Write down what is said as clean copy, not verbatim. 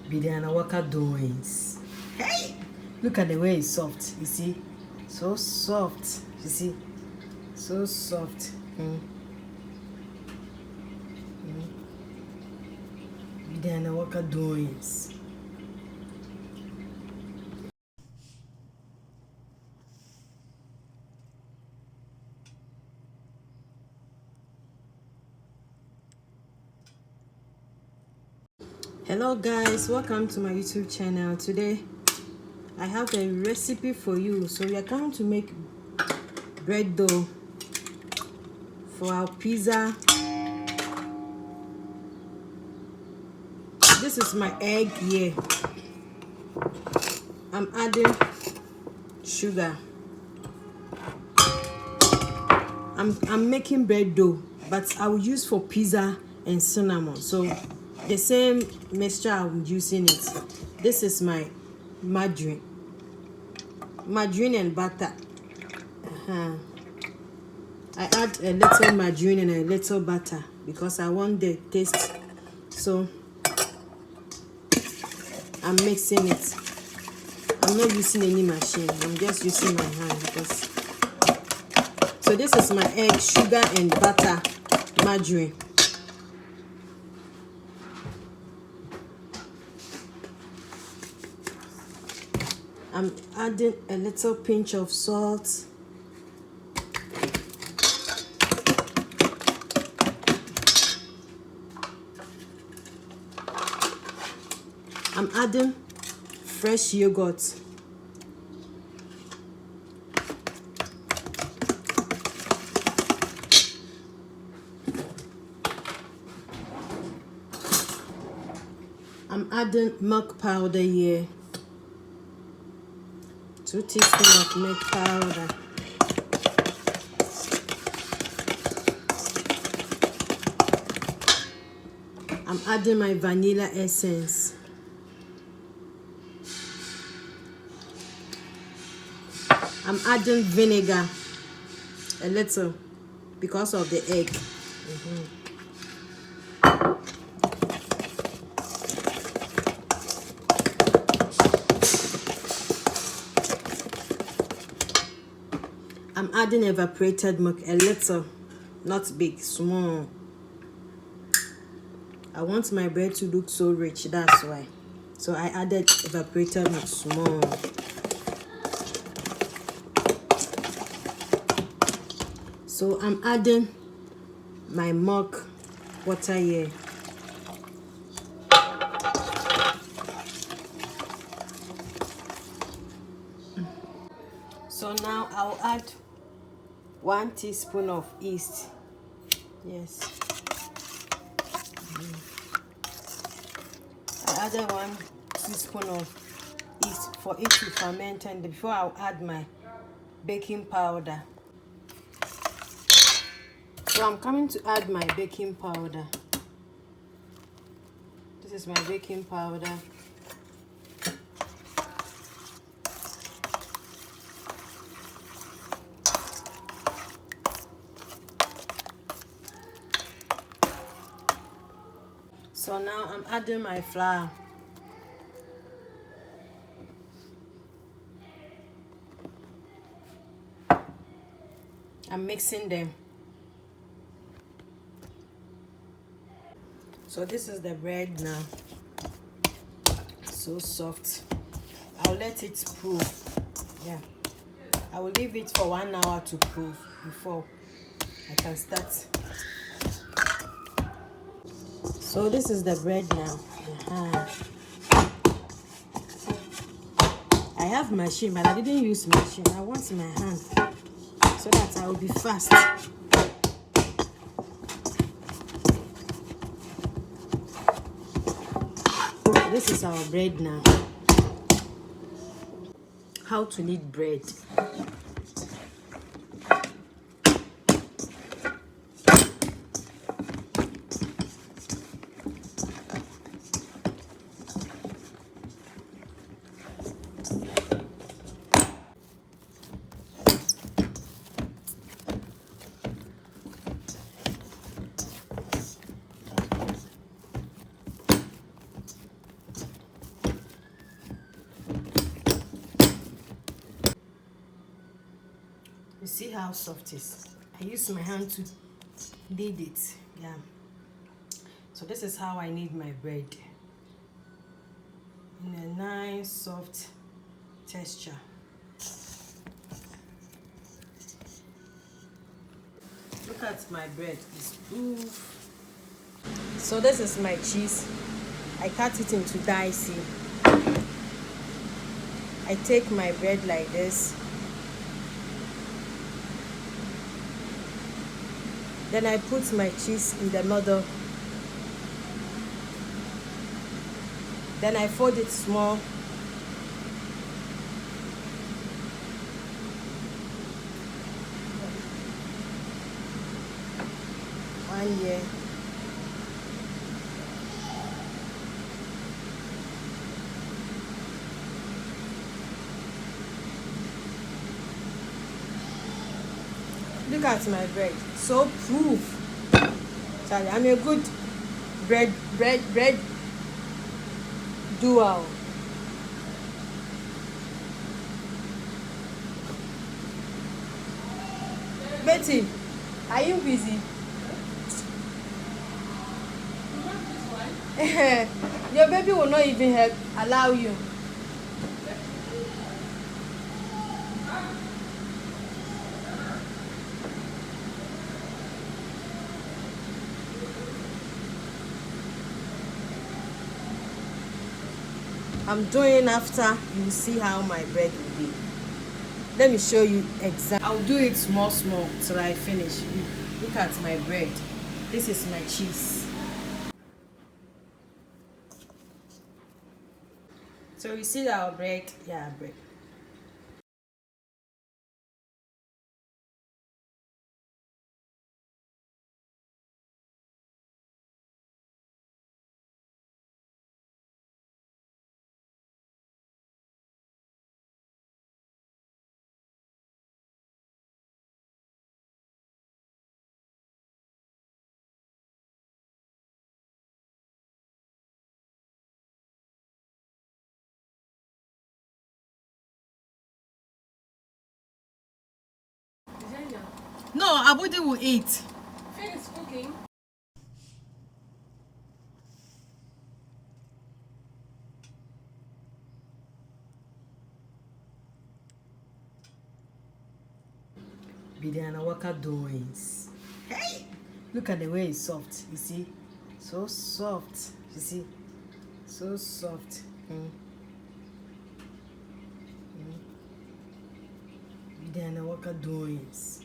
Bedianawalkerdoings. Hey! Look at the way it's soft. You see? So soft. You see? So soft. Bedianawalkerdoings. Hello guys, welcome to my YouTube channel. Today I have a recipe for you. So we are going to make bread dough for our pizza. This is my egg here. I'm adding sugar. I'm making bread dough, but I will use for pizza and cinnamon. So the same mixture I'm using it. This is my margarine and butter. I add a little margarine and a little butter because I want the taste. So I'm mixing it. I'm not using any machine. I'm just using my hand because. So this is my egg, sugar and butter, margarine. I'm adding a little pinch of salt. I'm adding fresh yogurt. I'm adding milk powder here. 2 teaspoons of milk powder. I'm adding my vanilla essence. I'm adding vinegar, a little, because of the egg. I'm adding evaporated milk, a little, not big, small. I want my bread to look so rich, that's why. So I added evaporated milk, small. So I'm adding my milk water here. So now I'll add 1 teaspoon of yeast. Yes. I added 1 teaspoon of yeast for it to ferment, and before I'll add my baking powder. So I'm coming to add my baking powder. This is my baking powder. So now I'm adding my flour. I'm mixing them. So this is the bread now. So soft. I'll let it proof. Yeah. I will leave it for 1 hour to proof before I can start. So this is the bread now. I have machine, but I didn't use machine. I want my hand so that I will be fast. This is our bread now. How to knead bread. You see how soft it is? I use my hand to knead it. Yeah. So this is how I knead my bread. In a nice soft texture. Look at my bread. It's oof. So this is my cheese. I cut it into dicey. I take my bread like this. Then I put my cheese in the middle. Then I fold it small. One year. Look at my bread, so proof. Charlie, I'm a good bread doer. Betty, are you busy? Your baby will not even allow you. I'm doing after you see how my bread will be. Let me show you exactly. I'll do it small till I finish. Look at my bread. This is my cheese. So you see our bread? Yeah, bread. No, Abudi will eat. Finish cooking. Bedianawalkerdoings. Hey! Look at the way it's soft. You see? So soft. You see? So soft. Bedianawalkerdoings.